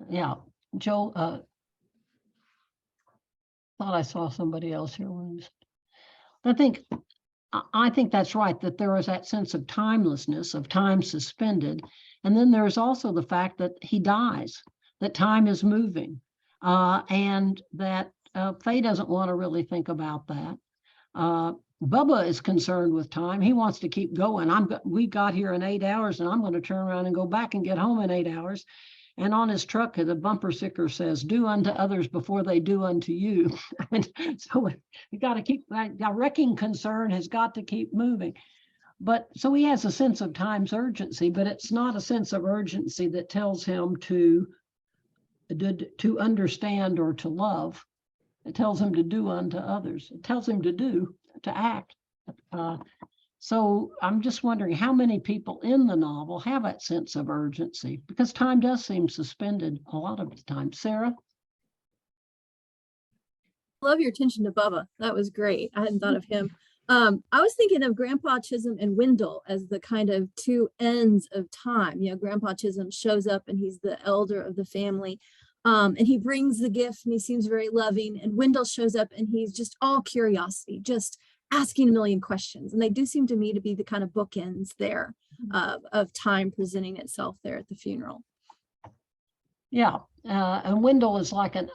[SPEAKER 2] Yeah, Joe, thought I saw somebody else here. I think that's right, that there is that sense of timelessness, of time suspended. And then there's also the fact that he dies, that time is moving, and that Faye doesn't want to really think about that. Bubba is concerned with time. He wants to keep going. We got here in 8 hours, and I'm going to turn around and go back and get home in 8 hours. And on his truck, the bumper sticker says, "Do unto others before they do unto you." And so you got to keep that wrecking concern has got to keep moving. But so he has a sense of time's urgency, but it's not a sense of urgency that tells him to understand or to love. It tells him to do unto others. It tells him to act. So I'm just wondering how many people in the novel have that sense of urgency, because time does seem suspended a lot of the time. Sarah?
[SPEAKER 11] Love your attention to Bubba. That was great. I hadn't thought of him. I was thinking of Grandpa Chisholm and Wendell as the kind of two ends of time. You know, Grandpa Chisholm shows up and he's the elder of the family. And he brings the gift and he seems very loving. And Wendell shows up and he's just all curiosity, just asking a million questions. And they do seem to me to be the kind of bookends there of time presenting itself there at the funeral.
[SPEAKER 2] Yeah, and Wendell is like an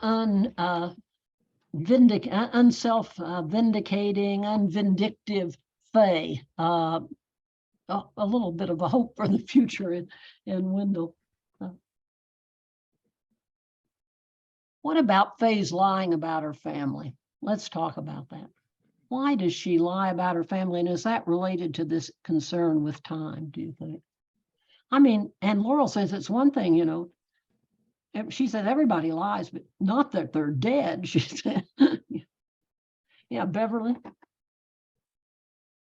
[SPEAKER 2] unself-vindicating, unvindictive Faye. A little bit of a hope for the future in Wendell. What about Faye's lying about her family? Let's talk about that. Why does she lie about her family? And is that related to this concern with time, do you think? I mean, and Laurel says it's one thing, you know, she said everybody lies, but not that they're dead, she said. Yeah, Beverly?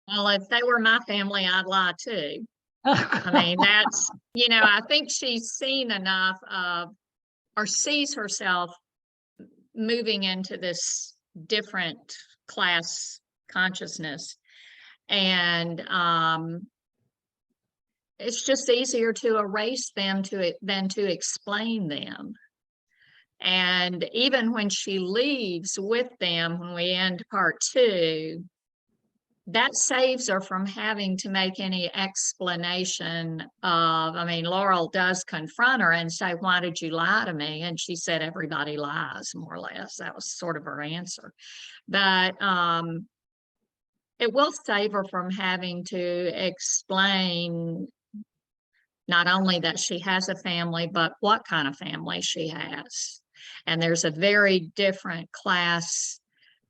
[SPEAKER 3] Well, if they were my family, I'd lie too. I mean, that's, you know, I think she's seen enough of, or sees herself moving into this different class consciousness. And it's just easier to erase them than to explain them. And even when she leaves with them, when we end part two, that saves her from having to make any explanation of, I mean, Laurel does confront her and say, why did you lie to me? And she said, everybody lies, more or less. That was sort of her answer. But it will save her from having to explain not only that she has a family, but what kind of family she has. And there's a very different class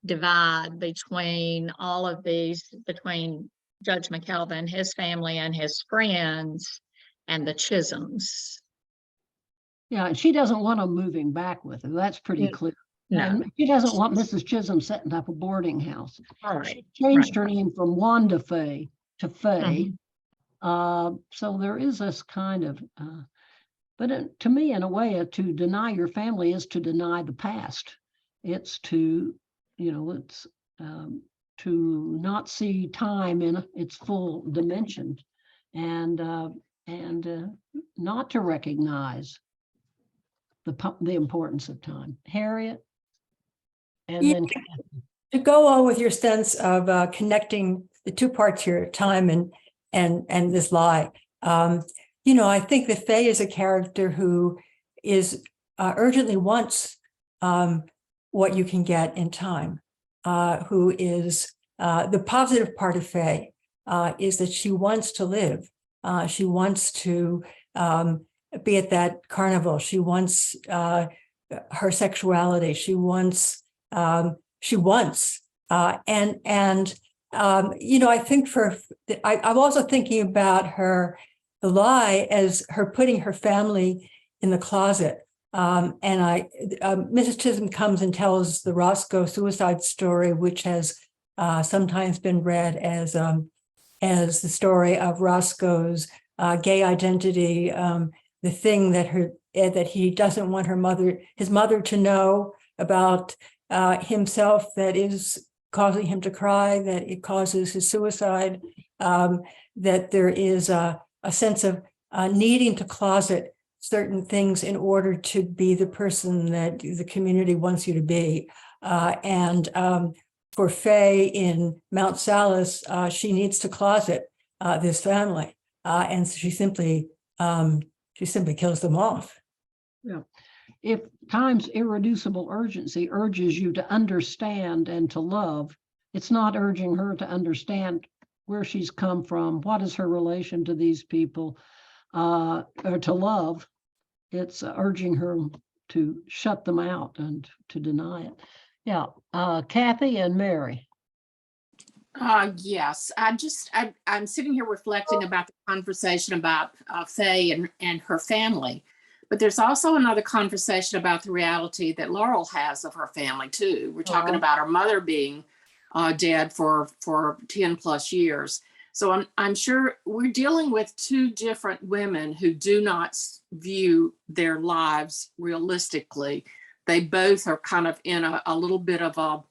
[SPEAKER 3] divide between all of these, between Judge McKelvin, his family and his friends, and the Chisholms.
[SPEAKER 2] Yeah, and she doesn't want them moving back with her. That's pretty clear.
[SPEAKER 3] No.
[SPEAKER 2] And she doesn't want Mrs. Chisholm setting up a boarding house.
[SPEAKER 3] Right.
[SPEAKER 2] She changed her name from Wanda Fay to Fay.
[SPEAKER 3] Mhm.
[SPEAKER 2] So there is this kind of, but to me, in a way, to deny your family is to deny the past. It's to, it's to not see time in its full dimension, and not to recognize the importance of time. Harriet, and
[SPEAKER 6] Yeah.
[SPEAKER 2] then
[SPEAKER 6] To go on with your sense of connecting the two parts here, time and this lie. I think that Faye is a character who is urgently wants what you can get in time, who is the positive part of Faye is that she wants to live. She wants to be at that carnival. She wants her sexuality. She wants, I think I'm also thinking about the lie as her putting her family in the closet. Mrs. Chisholm comes and tells the Roscoe suicide story, which has sometimes been read as the story of Roscoe's gay identity, the thing that he doesn't want his mother to know about himself, that is causing him to cry, that it causes his suicide, that there is a sense of needing to closet certain things in order to be the person that the community wants you to be. For Faye in Mount Salis, she needs to closet this family, and she simply kills them off.
[SPEAKER 2] Yeah. If time's irreducible urgency urges you to understand and to love, it's not urging her to understand where she's come from, what is her relation to these people, or to love. It's urging her to shut them out and to deny it. Yeah, Kathy and Mary.
[SPEAKER 15] Yes, I'm sitting here reflecting about the conversation about Faye and her family, but there's also another conversation about the reality that Laurel has of her family too. We're talking about her mother being dead for 10 plus years. So I'm sure we're dealing with two different women who do not view their lives realistically. They both are kind of in a little bit of a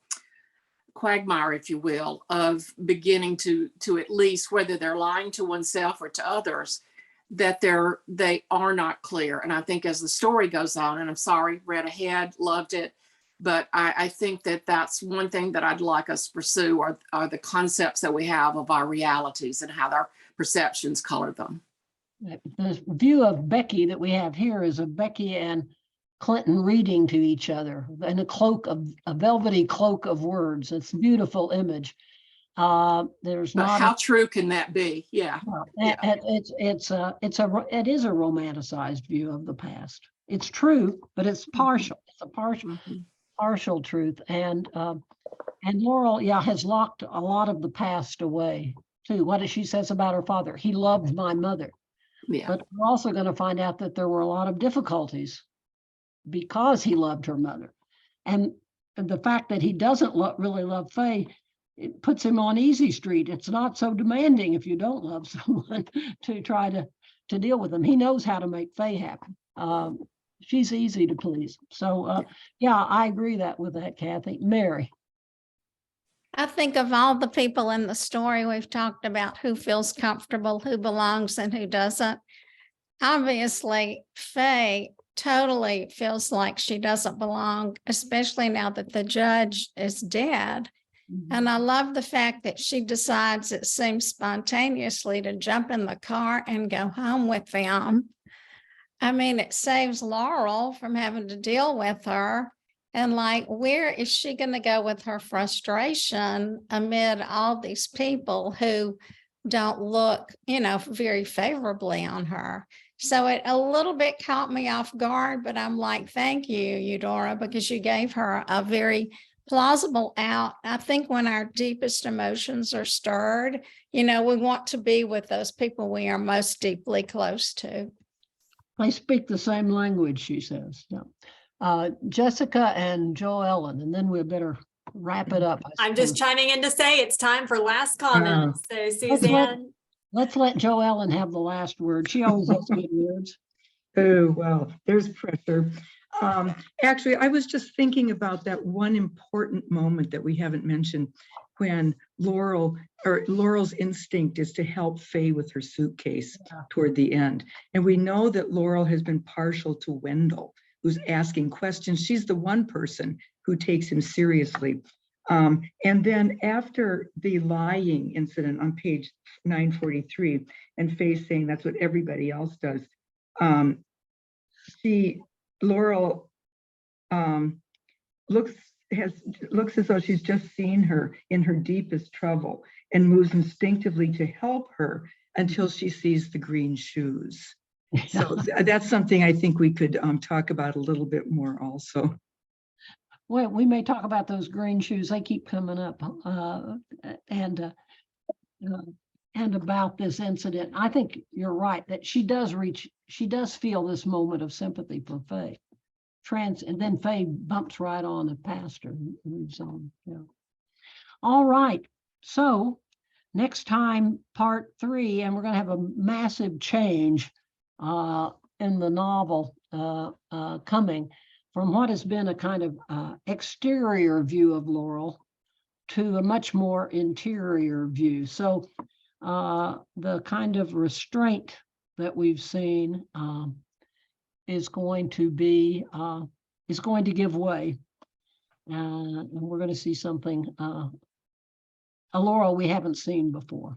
[SPEAKER 15] quagmire, if you will, of beginning to at least, whether they're lying to oneself or to others, that they are not clear. And I think as the story goes on, and I'm sorry, read ahead, loved it, but I think that that's one thing that I'd like us to pursue are the concepts that we have of our realities and how our perceptions color them.
[SPEAKER 2] The view of Becky that we have here is of Becky and Clinton reading to each other in a velvety cloak of words. It's a beautiful image. There's not.
[SPEAKER 15] How true can that be? Yeah.
[SPEAKER 2] It is a romanticized view of the past. It's true, but it's partial. It's a partial truth. And Laurel, has locked a lot of the past away too. What she says about her father, he loved my mother.
[SPEAKER 15] Yeah.
[SPEAKER 2] But we're also going to find out that there were a lot of difficulties because he loved her mother. And the fact that he doesn't really love Faye, it puts him on easy street. It's not so demanding if you don't love someone to try to deal with them. He knows how to make Faye happy. She's easy to please. So I agree with that, Kathy. Mary.
[SPEAKER 9] I think of all the people in the story we've talked about, who feels comfortable, who belongs and who doesn't. Obviously, Faye totally feels like she doesn't belong, especially now that the judge is dead. And I love the fact that she decides, it seems spontaneously, to jump in the car and go home with them. I mean, it saves Laurel from having to deal with her. And like, where is she going to go with her frustration amid all these people who don't look, very favorably on her? So it a little bit caught me off guard, but I'm like, thank you, Eudora, because you gave her a very plausible out. I think when our deepest emotions are stirred, we want to be with those people we are most deeply close to.
[SPEAKER 2] They speak the same language, she says. Yeah. Jessica and Joellen, and then we better wrap it up.
[SPEAKER 1] I'm just chiming in to say it's time for last comments. So Suzanne.
[SPEAKER 2] Let's let Joellen have the last word. She always has good words.
[SPEAKER 4] Oh, well, there's pressure. Actually, I was just thinking about that one important moment that we haven't mentioned, when Laurel's instinct is to help Faye with her suitcase toward the end. And we know that Laurel has been partial to Wendell, who's asking questions. She's the one person who takes him seriously. And then after the lying incident on page 943, and Faye saying that's what everybody else does, Laurel looks as though she's just seen her in her deepest trouble and moves instinctively to help her until she sees the green shoes. So that's something I think we could talk about a little bit more also.
[SPEAKER 2] Well, we may talk about those green shoes. They keep coming up, and about this incident. I think you're right that she does feel this moment of sympathy for Faye. And then Faye bumps right on and past her and moves on. Yeah. All right. So next time, part 3, and we're going to have a massive change in the novel coming from what has been a kind of exterior view of Laurel to a much more interior view. So the kind of restraint that we've seen is going to give way, and we're going to see something, a Laurel we haven't seen before.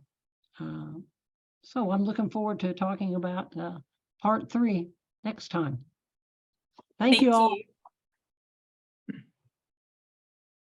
[SPEAKER 2] So I'm looking forward to talking about part 3 next time. Thank you all.